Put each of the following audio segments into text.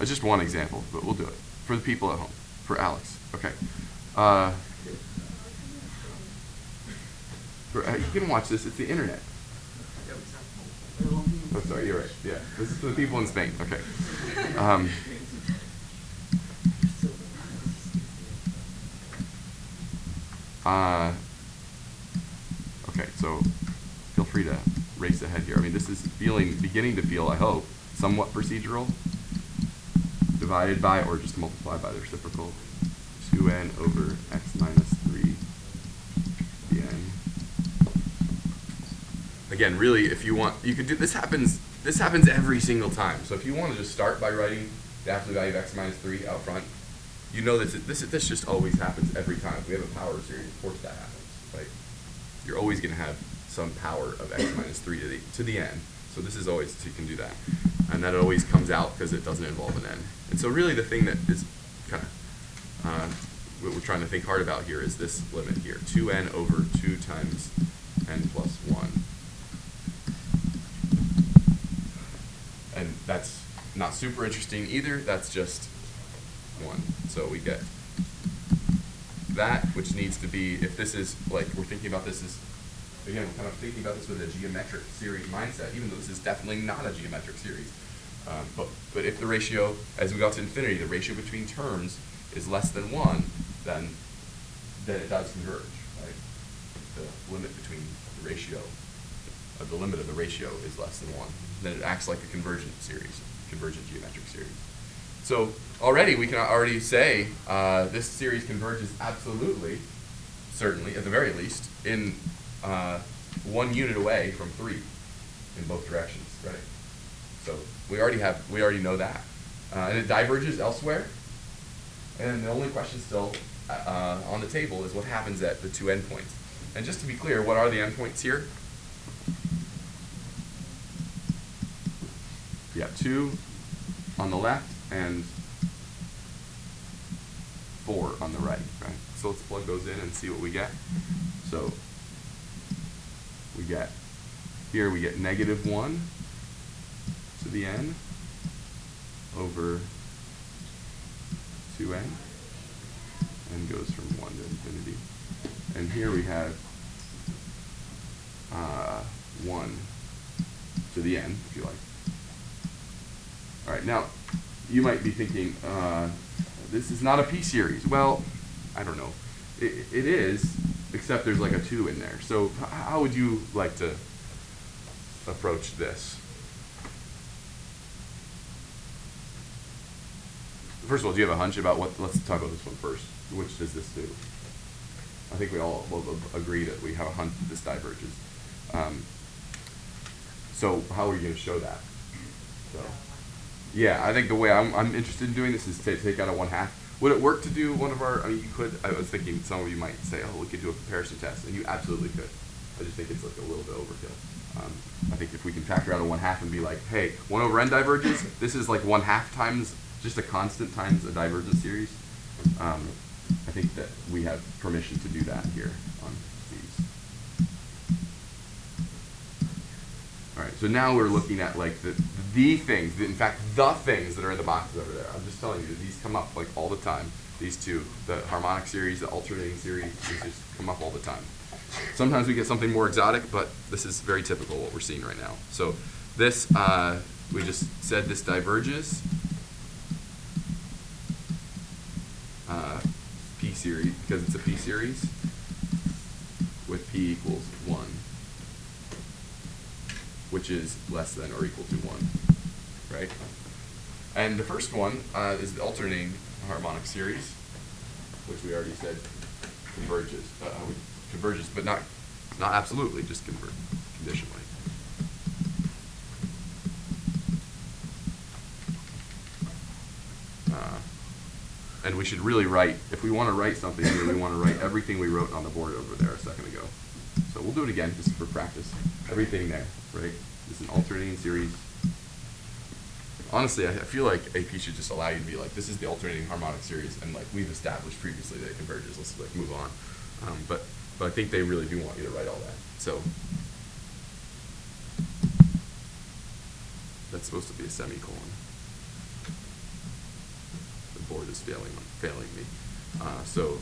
It's just one example, but we'll do it for the people at home. For Alex, okay. You can watch this. It's the internet. Oh, sorry, you're right. Yeah, this is for the people in Spain. Okay. Okay, so feel free to race ahead here. I mean, this is beginning to feel, I hope, somewhat procedural. Divided by, or just multiplied by the reciprocal, 2n over x minus 3 dn. Again, really, if you want, you could do, this happens every single time. So if you want to just start by writing the absolute value of x minus 3 out front, you know that this just always happens every time. If we have a power series, of course that happens, right? You're always going to have some power of x minus 3 to the n. So this is always, so you can do that. And that always comes out because it doesn't involve an n. And so really the thing that is kind of, what we're trying to think hard about here is this limit here, 2n over 2 times n plus 1. And that's not super interesting either, that's just 1. So we get that, which needs to be, if this is, like, we're thinking about this as, again, we're kind of thinking about this with a geometric series mindset, even though this is definitely not a geometric series. But if the ratio, as we go to infinity, the ratio between terms is less than 1, then it does converge, right? The limit between the ratio, the limit of the ratio is less than 1. Then it acts like a convergent series, convergent geometric series. So already we can already say this series converges absolutely, certainly, at the very least, in 1 unit away from 3 in both directions, right? So we already know that. And it diverges elsewhere. And the only question still on the table is what happens at the 2 endpoints. And just to be clear, what are the endpoints here? Yeah, 2 on the left and 4 on the right, right? So let's plug those in and see what we get. So we get, here we get -1 to the n over 2n, and goes from 1 to infinity. And here we have 1 to the n, if you like. All right, now you might be thinking, this is not a p-series. Well, I don't know. It is, except there's like a 2 in there. So how would you like to approach this? First of all, do you have a hunch about what, let's talk about this one first. Which does this do? I think we all will agree that we have a hunch that this diverges. So how are you going to show that? So, yeah, I think the way I'm interested in doing this is to take out a 1/2. Would it work to do one of our, I mean, you could, I was thinking some of you might say, oh, we could do a comparison test, and you absolutely could. I just think it's like a little bit overkill. I think if we can factor out a 1/2 and be like, hey, 1 over n diverges, this is like 1/2 times, just a constant times a divergent series. I think that we have permission to do that here on these. All right, so now we're looking at like the things, in fact, the things that are in the boxes over there. I'm just telling you that these come up like all the time. These two, the harmonic series, the alternating series, these just come up all the time. Sometimes we get something more exotic, but this is very typical what we're seeing right now. So this, we just said this diverges. P series, because it's a P series, with P equals 1, which is less than or equal to 1, right? And the first one is the alternating harmonic series, which we already said converges. Converges, but not absolutely, just conditionally. And we should really write, if we want to write something here, we want to write everything we wrote on the board over there a second ago. So we'll do it again, just for practice. Everything there, right? This is an alternating series. Honestly, I feel like AP should just allow you to be like, this is the alternating harmonic series, and like we've established previously that it converges. Let's like move on. But I think they really do want you to write all that. So that's supposed to be a semicolon. is failing me. So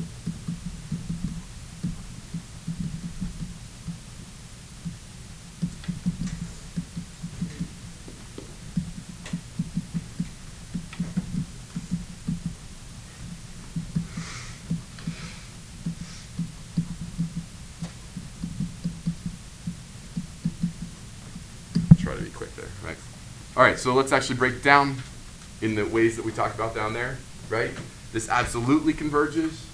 try to be quick there, right? All right, so let's actually break it down in the ways that we talked about down there, right? This absolutely converges.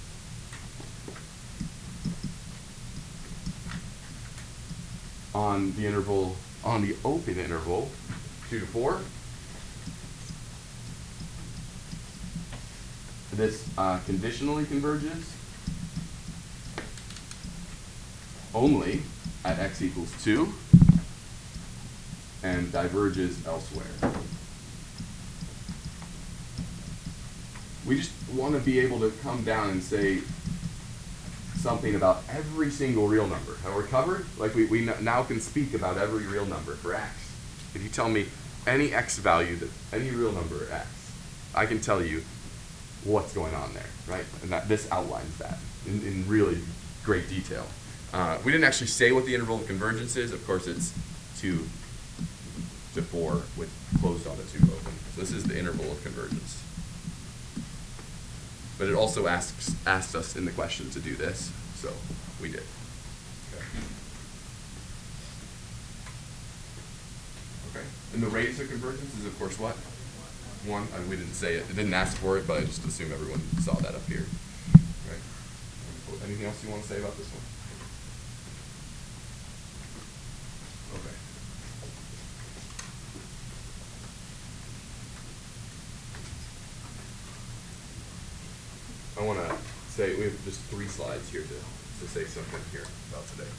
On the interval, on the open interval, 2 to 4. This conditionally converges only at x equals 2 and diverges elsewhere. We just want to be able to come down and say something about every single real number. Have we covered? Like we now can speak about every real number for x. If you tell me any x value, any real number x, I can tell you what's going on there, right? And this outlines that in really great detail. We didn't actually say what the interval of convergence is. Of course, it's 2 to 4 with closed on the 2 open. So this is the interval of convergence. But it also asked us in the question to do this, so we did. Okay. And the radius of convergence is, of course, what? 1. We didn't say it. It didn't ask for it, but I just assume everyone saw that up here. Right. Anything else you want to say about this one? Okay. I want to say we have just 3 slides here to say something here about today.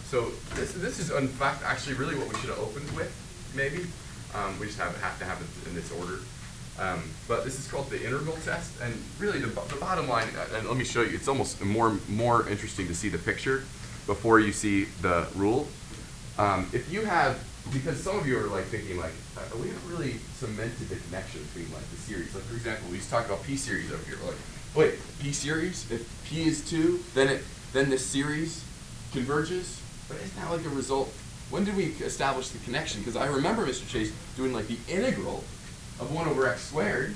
So this is in fact actually really what we should have opened with, maybe. We just have to have it in this order. But this is called the integral test, and really the bottom line, and let me show you, it's almost more interesting to see the picture before you see the rule. If you have, because some of you are like thinking like, we haven't really cemented the connection between like the series. Like for example, we just talked about P series over here. Like, wait, P series, if P is 2, then this series converges, but isn't that like a result? When did we establish the connection? Because I remember Mr. Chase doing like the integral of 1 over x squared,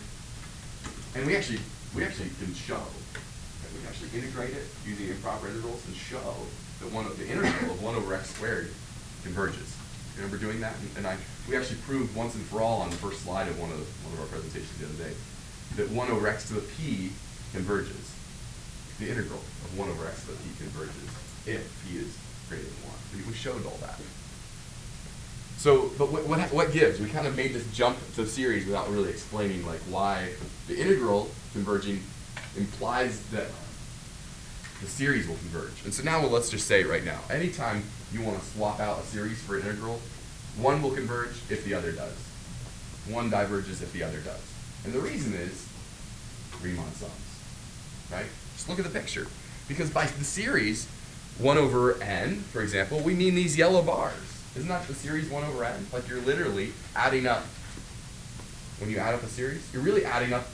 and we actually can show that we can actually integrate it using improper integrals and show that the integral of 1 over x squared converges. Remember doing that? And we actually proved once and for all on the first slide of one of our presentations the other day that 1 over x to the p converges. The integral of 1 over x to the p converges if p is greater than 1. We showed all that. So, but what gives? We kind of made this jump to the series without really explaining like why the integral converging implies that the series will converge. And so now let's just say right now, anytime you want to swap out a series for an integral, one will converge if the other does. One diverges if the other does. And the reason is Riemann sums, right? Just look at the picture. Because by the series 1 over n, for example, we mean these yellow bars. Isn't that the series 1 over n? Like you're literally adding up, when you add up a series, you're really adding up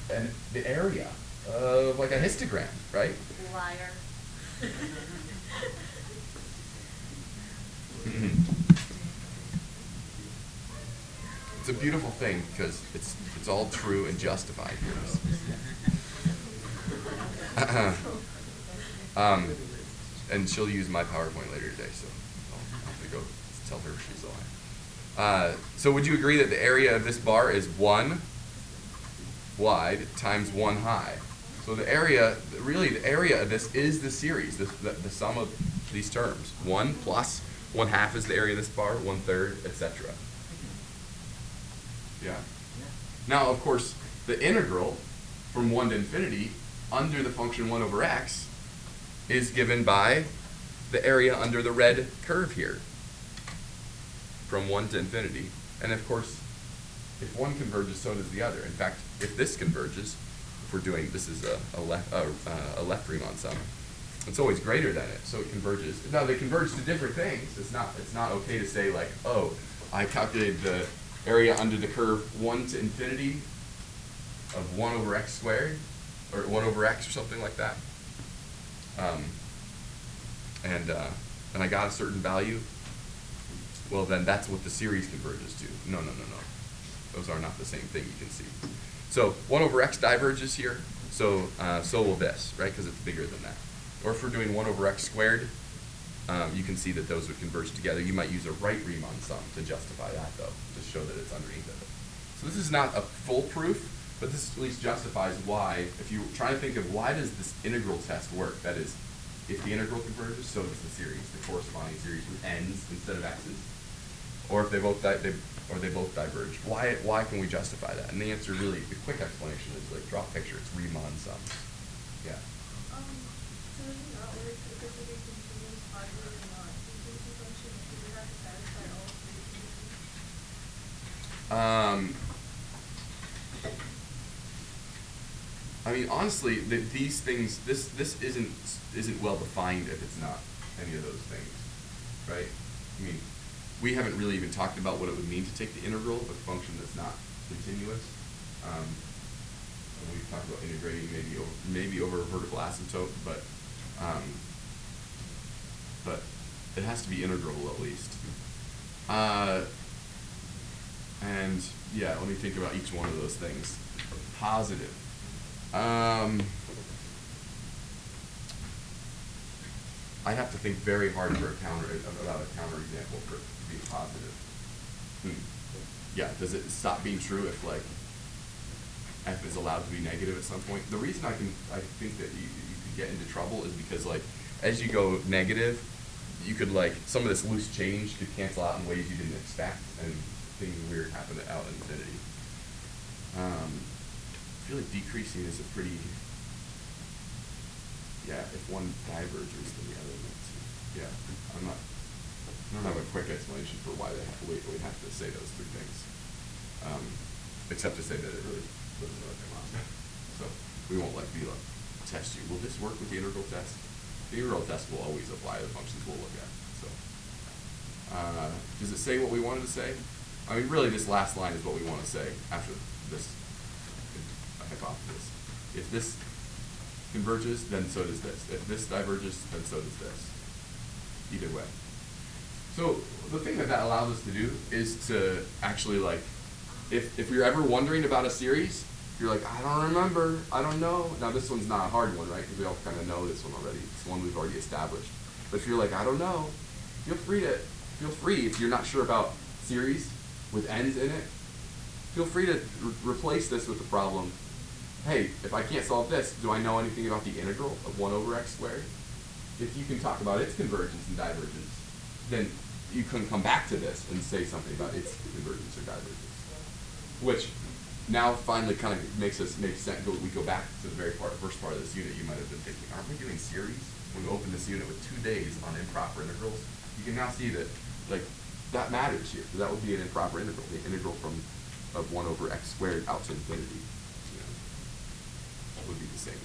the area of like a histogram, right? Liar. It's a beautiful thing because it's all true and justified here. And she'll use my PowerPoint later today, so I'll have to go tell her she's lying. So would you agree that the area of this bar is 1 wide times 1 high? So the area, really the area of this is the series, the sum of these terms. 1 plus 1/2 is the area of this bar, 1/3, etc. Yeah. Now, of course, the integral from 1 to infinity under the function 1 over x is given by the area under the red curve here from 1 to infinity. And of course, if one converges, so does the other. In fact, if this converges, if we're doing, this is a left Riemann sum, it's always greater than it, so it converges. Now, they converge to different things. It's not okay to say like, oh, I calculated the area under the curve 1 to infinity of 1 over x squared, or 1 over x or something like that. And I got a certain value, well then that's what the series converges to. No. Those are not the same thing, you can see. So 1 over x diverges here, so will this, right, because it's bigger than that. Or if we're doing 1 over x squared, you can see that those would converge together. You might use a right Riemann sum to justify that, though, to show that it's underneath of it. So this is not a full proof, but this at least justifies why, if you try to think of why does this integral test work, that is, if the integral converges, so does the series, the corresponding series with n's instead of x's. Or if they both diverge. Why can we justify that? And the answer really, the quick explanation is like draw a picture. It's Riemann sums. Yeah. So does it not work because if it continues positive or not? Because the function does it have to satisfy all three conditions? I mean, honestly, these things, this isn't well defined if it's not any of those things, right? I mean, we haven't really even talked about what it would mean to take the integral of a function that's not continuous. And we've talked about integrating maybe over a vertical asymptote, but it has to be integral at least. And yeah, let me think about each one of those things. Positive. I have to think very hard about a counter example for it to be positive. Yeah, does it stop being true if like f is allowed to be negative at some point? The reason I think that you could get into trouble is because like as you go negative, you could like some of this loose change could cancel out in ways you didn't expect, and things weird happen out in infinity. I feel like decreasing is a pretty, yeah, if one diverges then the other makes it. Yeah, I don't have a quick explanation for why we have to say those three things, except to say that it really doesn't really come out. So we won't like be like test you. Will this work with the integral test? The integral test will always apply to the functions we'll look at. So does it say what we wanted to say? I mean, really, this last line is what we want to say after this hypothesis. If this converges, then so does this. If this diverges, then so does this. Either way. So the thing that allows us to do is to actually like, if you're ever wondering about a series, you're like, I don't remember, I don't know. Now this one's not a hard one, right? Because we all kind of know this one already. It's one we've already established. But if you're like, I don't know, feel free if you're not sure about series with n's in it, feel free to replace this with the problem, hey, if I can't solve this, do I know anything about the integral of 1 over x squared? If you can talk about its convergence and divergence, then you can come back to this and say something about its convergence or divergence. Which now finally kind of makes sense. We go back to the first part of this unit. You might have been thinking, aren't we doing series? When we open this unit with 2 days on improper integrals, you can now see that like that matters here. So that would be an improper integral, the integral of 1 over x squared out to infinity. Would be the same.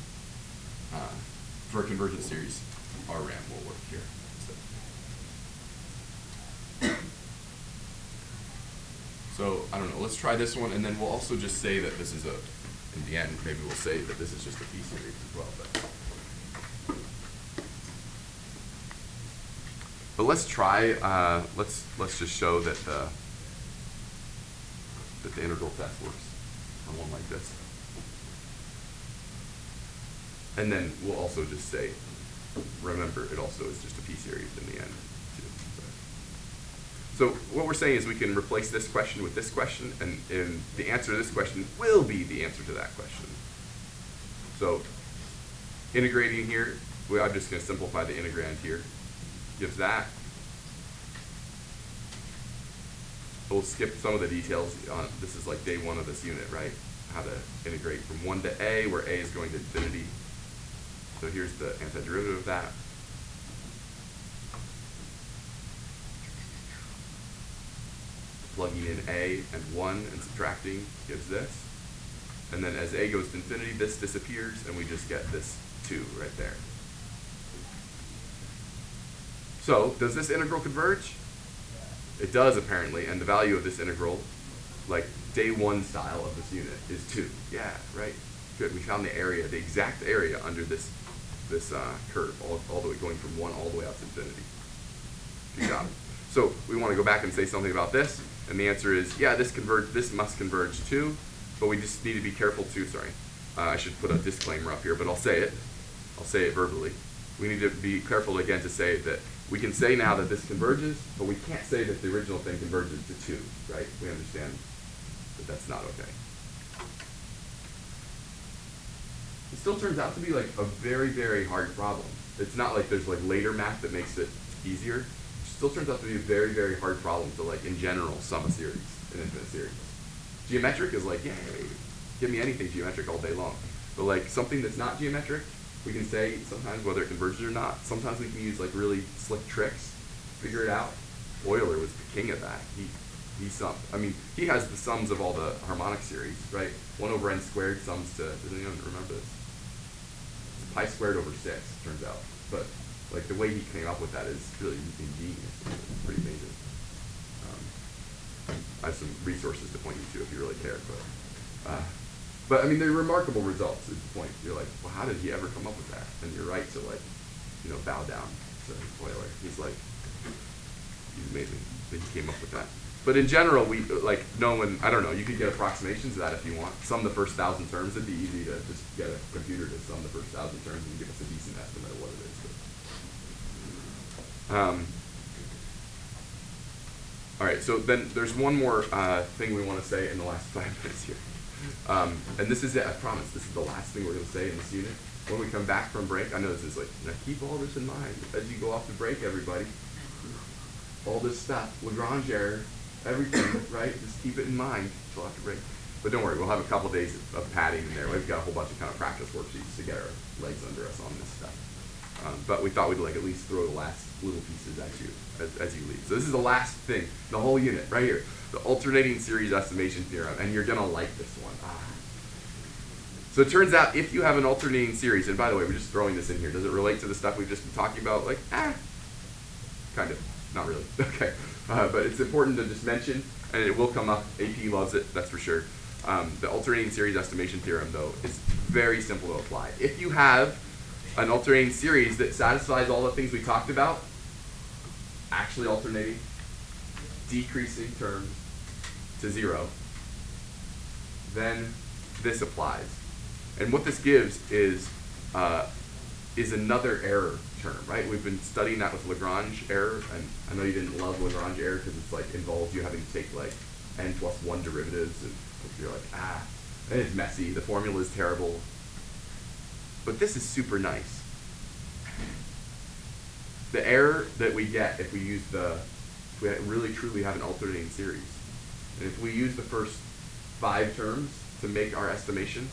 For a convergent series, our RAM will work here. So I don't know, let's try this one, and then we'll also just say that this is in the end, maybe we'll say that this is just a P series as well. But let's try, let's just show that the integral test works on one like this. And then we'll also just say, remember, it also is just a P series in the end, too. So what we're saying is we can replace this question with this question, and the answer to this question will be the answer to that question. So integrating here, I'm just going to simplify the integrand here. Gives that. We'll skip some of the details. This is like day 1 of this unit, right? How to integrate from 1 to a, where a is going to infinity. So here's the antiderivative of that. Plugging in a and 1 and subtracting gives this. And then as a goes to infinity, this disappears, and we just get this 2 right there. So does this integral converge? It does, apparently, and the value of this integral, like day 1 style of this unit, is 2. Yeah, right. Good, we found the area, the exact area under this curve, all the way going from 1 all the way out to infinity. You got it. So we want to go back and say something about this, and the answer is, yeah, this must converge too, but we just need to be careful too, sorry. I should put a disclaimer up here, but I'll say it verbally. We need to be careful again to say that we can say now that this converges, but we can't say that the original thing converges to 2, right? We understand that that's not okay. It still turns out to be like a very, very hard problem. It's not like there's like later math that makes it easier. It still turns out to be a very, very hard problem to like in general sum a series, an infinite series. Geometric is like, yay, give me anything geometric all day long. But like something that's not geometric, we can say sometimes whether it converges or not. Sometimes we can use like really slick tricks, figure it out. Euler was the king of that. He has the sums of all the harmonic series, right? 1 over n squared sums to, does anyone remember this? It's pi squared over 6, turns out. But like the way he came up with that is really ingenious. It's pretty amazing. I have some resources to point you to if you really care. But I mean, they're remarkable results is the point. You're like, well, how did he ever come up with that? And you're right to like, bow down to Euler. He's amazing that he came up with that. But in general, we like I don't know, you could get approximations of that if you want. Sum the first 1,000 terms. It'd be easy to just get a computer to sum the first 1,000 terms and give us a decent estimate of what it is. All right, so then there's one more thing we want to say in the last 5 minutes here. And this is it, I promise, this is the last thing we're going to say in this unit. When we come back from break, I know this is like, now keep all this in mind as you go off to break, everybody. All this stuff, Lagrange error, everything, right? Just keep it in mind until after break. But don't worry, we'll have a couple days of padding in there. We've got a whole bunch of kind of practice worksheets to get our legs under us on this stuff. But we thought we'd like at least throw the last little pieces at you as you leave. So this is the last thing, the whole unit, right here. The alternating series estimation theorem, and you're gonna like this one. So it turns out if you have an alternating series, and by the way, we're just throwing this in here, does it relate to the stuff we've just been talking about? Like, kind of, not really, okay. But it's important to just mention, and it will come up, AP loves it, that's for sure. The alternating series estimation theorem, though, is very simple to apply. If you have an alternating series that satisfies all the things we talked about, actually alternating, decreasing terms to 0, then this applies. And what this gives is another error term, right? We've been studying that with Lagrange error, and I know you didn't love Lagrange error because it's like involves you having to take like n+1 derivatives, and you're like, and it's messy, the formula is terrible. But this is super nice. The error that we get if we use if we really truly have an alternating series, and if we use the first 5 terms to make our estimation,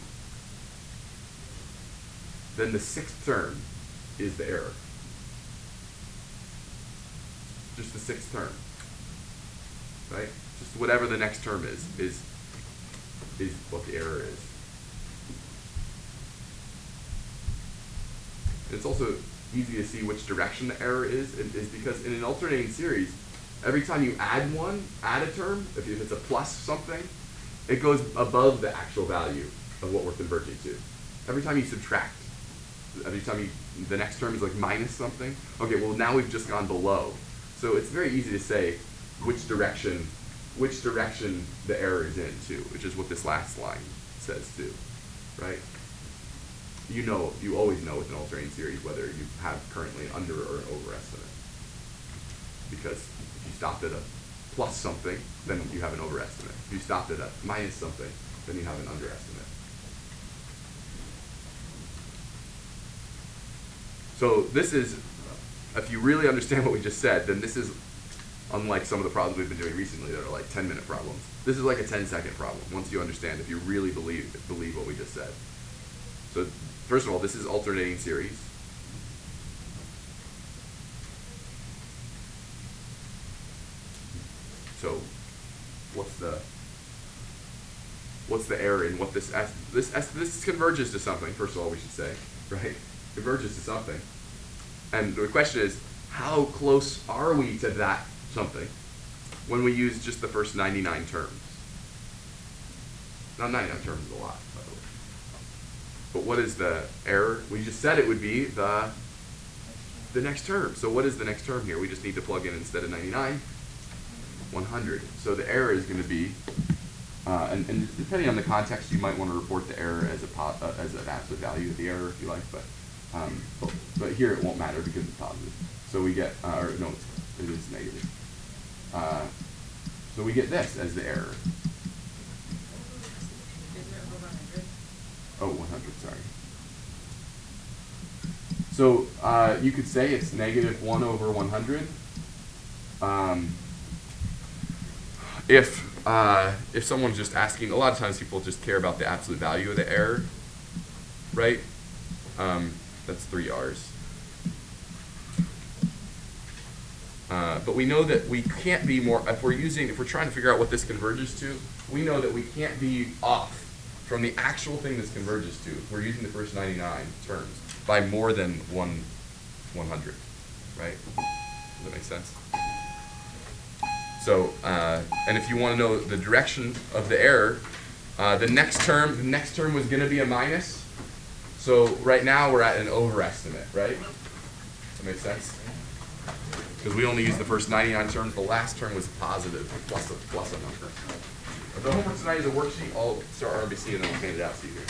then the 6th term is the error. Just the 6th term, right? Just whatever the next term is what the error is. It's also easy to see which direction the error is because in an alternating series, every time you add a term, if it's a plus something, it goes above the actual value of what we're converging to. Every time you subtract, the next term is like minus something. Okay, well now we've just gone below. So it's very easy to say which direction the error is in too, which is what this last line says too, right? You always know with an alternating series whether you have currently an under or an overestimate. Because if you stopped at a plus something, then you have an overestimate. If you stopped at a minus something, then you have an underestimate. So this is, if you really understand what we just said, then this is unlike some of the problems we've been doing recently that are like 10-minute problems. This is like a 10-second problem once you understand, if you really believe what we just said. So first of all, this is alternating series. So what's the error in what this converges to something, first of all, we should say, right? Converges to something. And the question is, how close are we to that something when we use just the first 99 terms? Now 99 terms is a lot, by the way. But what is the error? We just said it would be the next term. So what is the next term here? We just need to plug in, instead of 99, 100. So the error is going to be, and depending on the context, you might want to report the error as as an absolute value of the error if you like, but here it won't matter because it's positive. So we get, or no, it is negative. So we get this as the error. Oh, 100, sorry. So you could say it's negative 1 over 100. If someone's just asking, a lot of times people just care about the absolute value of the error, right? That's 3 R's. But we know that we can't be more, if we're trying to figure out what this converges to, we know that we can't be off from the actual thing this converges to. We're using the first 99 terms by more than 100, right? Does that make sense? So, and if you want to know the direction of the error, the next term was going to be a minus. So right now we're at an overestimate, right? Does that make sense? Because we only used the first 99 terms. The last term was positive, plus a number. The homework tonight is a worksheet. I'll start RBC and then I'll hand it out to you here.